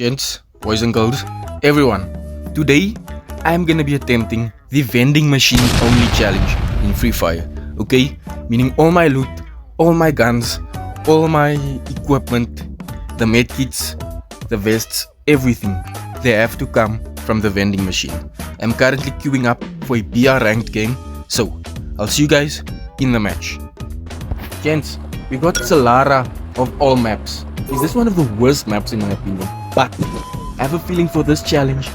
Gents, boys and girls, everyone. Today, I am gonna be attempting the vending machine only challenge in Freefire. Okay? Meaning all my loot, all my guns, all my equipment, the medkits, the vests, everything. They have to come from the vending machine. I'm currently queuing up for a BR ranked game, so I'll see you guys in the match. Gents, we got Solara of all maps. Is this one of the worst maps in my opinion? But I have a feeling for this challenge,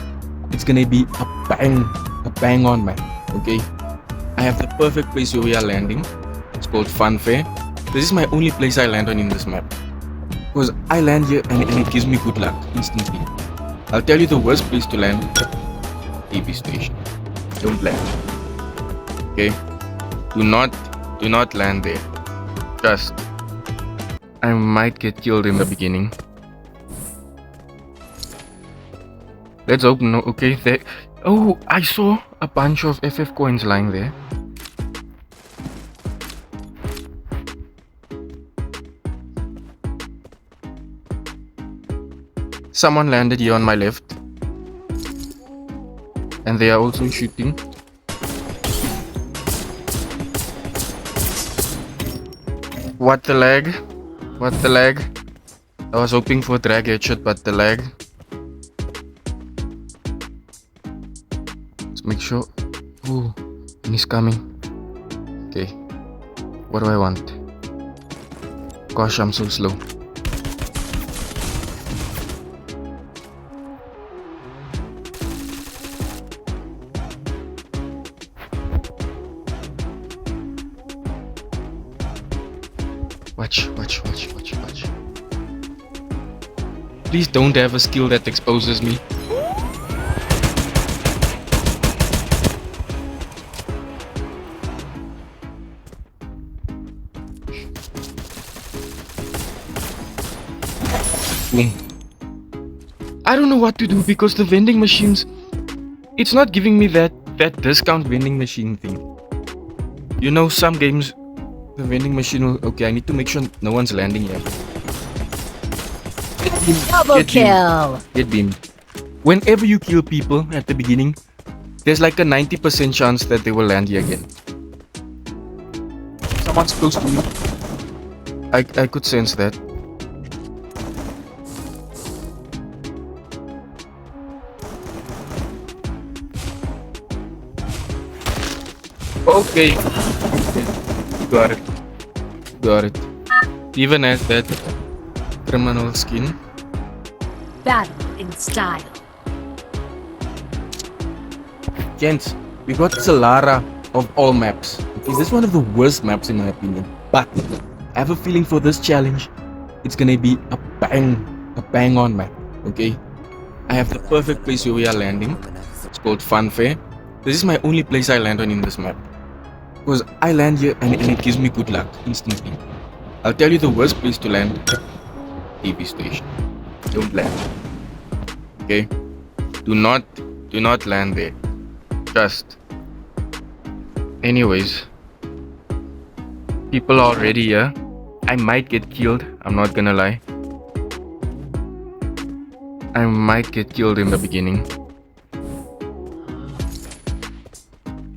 it's gonna be a bang on map, okay? I have the perfect place where we are landing. It's called Funfair. This is my only place I land on in this map. Because I land here and it gives me good luck instantly. I'll tell you the worst place to land, TV station. Don't land. Okay? Do not land there. Trust. I might get killed in the beginning. Let's hope no. Okay, there. Oh, I saw a bunch of FF coins lying there. Someone landed here on my left. And they are also shooting. What the lag? What the lag? I was hoping for drag headshot, but the lag. Let's make sure. Ooh, and he's coming. Okay. What do I want? Gosh, I'm so slow. Watch. Please don't have a skill that exposes me. Boom. I don't know what to do because the vending machines, it's not giving me that discount vending machine thing. You know, some games the vending machine will... Okay, I need to make sure no one's landing here. Double kill! Get beamed. Whenever you kill people at the beginning, there's like a 90% chance that they will land here again. Someone's close to me. I could sense that. Okay. Got it. Even as that criminal skin. Battle in style. Gents, we got Solara of all maps. Is this one of the worst maps in my opinion? But I have a feeling for this challenge, it's gonna be a bang on map, okay? I have the perfect place where we are landing. It's called Funfair. This is my only place I land on in this map. Because I land here and it gives me good luck instantly. I'll tell you the worst place to land, TV station. Don't land. Okay? Do not land there. Trust. Anyways, people are already here. I might get killed, I'm not gonna lie. I might get killed in the beginning.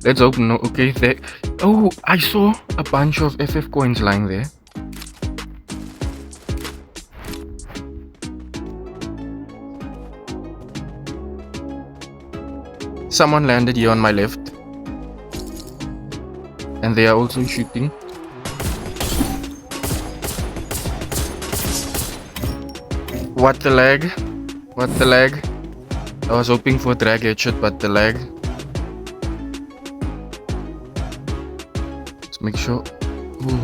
Let's hope no. Okay, there. Oh, I saw a bunch of FF coins lying there. Someone landed here on my left. And they are also shooting. What the lag? What the lag? I was hoping for drag headshot, but the lag. Let's make sure. Ooh,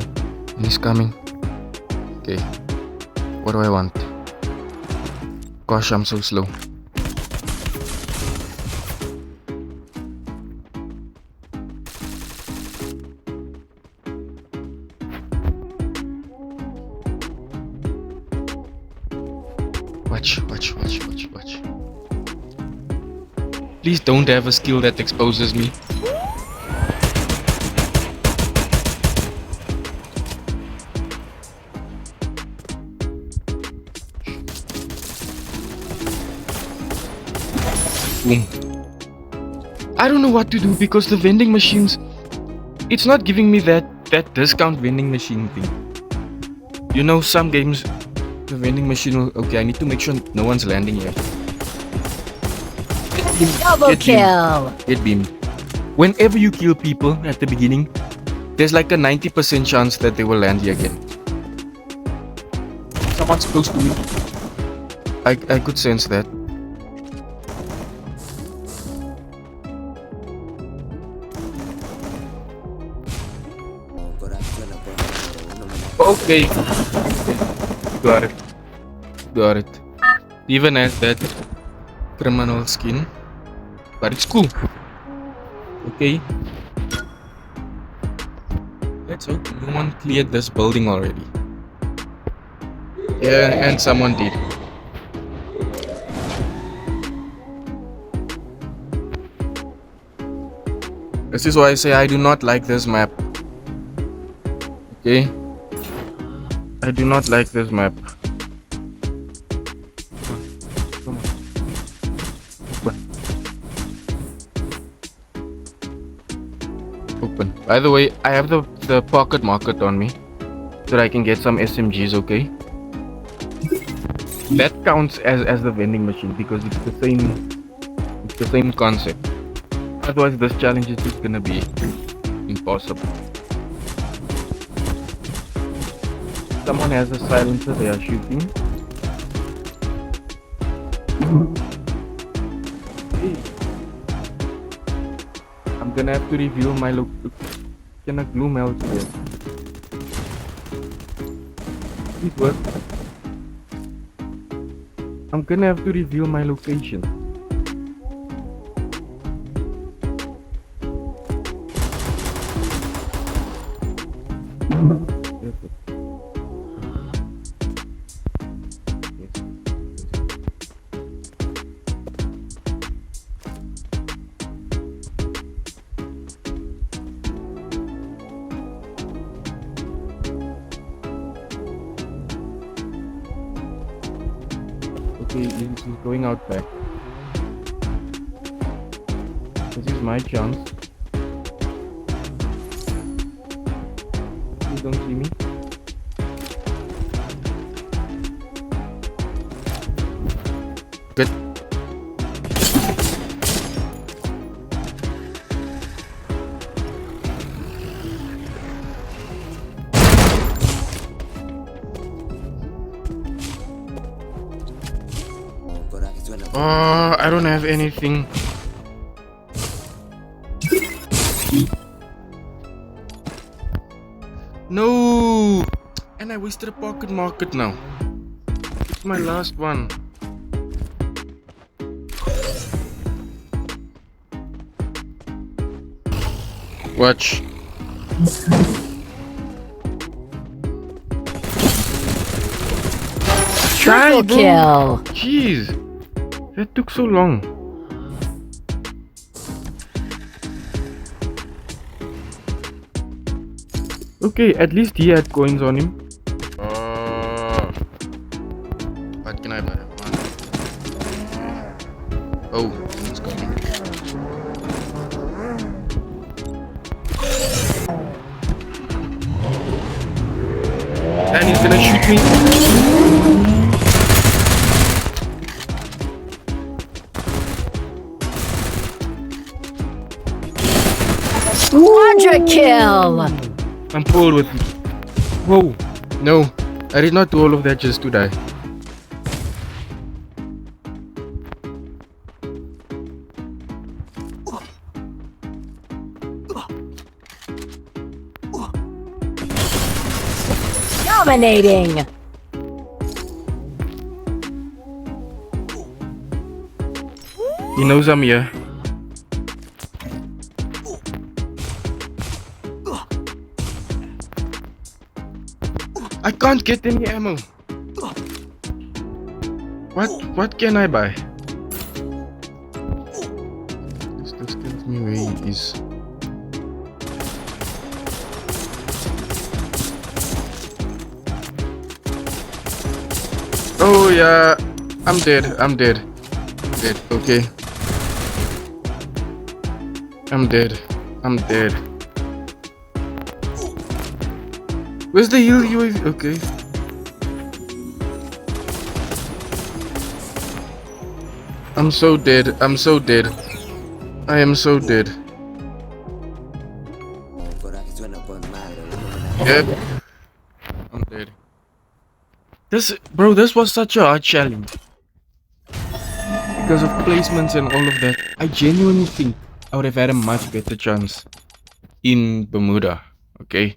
and he's coming. Okay. What do I want? Gosh, I'm so slow. Watch. Please don't have a skill that exposes me. Boom. I don't know what to do because the vending machines, it's not giving me that discount vending machine thing. You know, some games, the vending machine will... Okay, I need to make sure no one's landing here. Double kill. Get beamed. Whenever you kill people at the beginning, there's like a 90% chance that they will land here again. Someone's close to me. I could sense that. Okay. Got it. Got it. Even has that criminal skin. But it's cool. Okay. Let's hope no one cleared this building already. Yeah, and someone did. This is why I say I do not like this map. Okay? I do not like this map. Come on. Open. By the way, I have the pocket market on me, so that I can get some SMGs, okay? That counts as the vending machine because it's the same concept. Otherwise this challenge is just gonna be impossible. Someone has a silencer, they are shooting. Hey. I'm gonna have to reveal my look. Can a glue melt here? Please work. I'm gonna have to reveal my location. Okay, he's going out back. This is my chance. Please don't see me. Good. I don't have anything. No! And I wasted a pocket market now. It's my last one. Watch. Triple kill. Jeez. That took so long. Okay, at least he had coins on him. What can I buy? Oh, it's coming. And he's gonna shoot me. Quadra kill. I'm pulled with it. Whoa. No, I did not do all of that just to die. Dominating. He knows I'm here. I can't get any ammo. What can I buy? This tells me where he is. Oh yeah, I'm dead. Dead. Okay. I'm dead. I'm dead. Where's the heal UAV? Okay. I'm so dead. I'm so dead. I am so dead. Yep. I'm dead. This was such a hard challenge. Because of placements and all of that, I genuinely think I would have had a much better chance in Bermuda. Okay.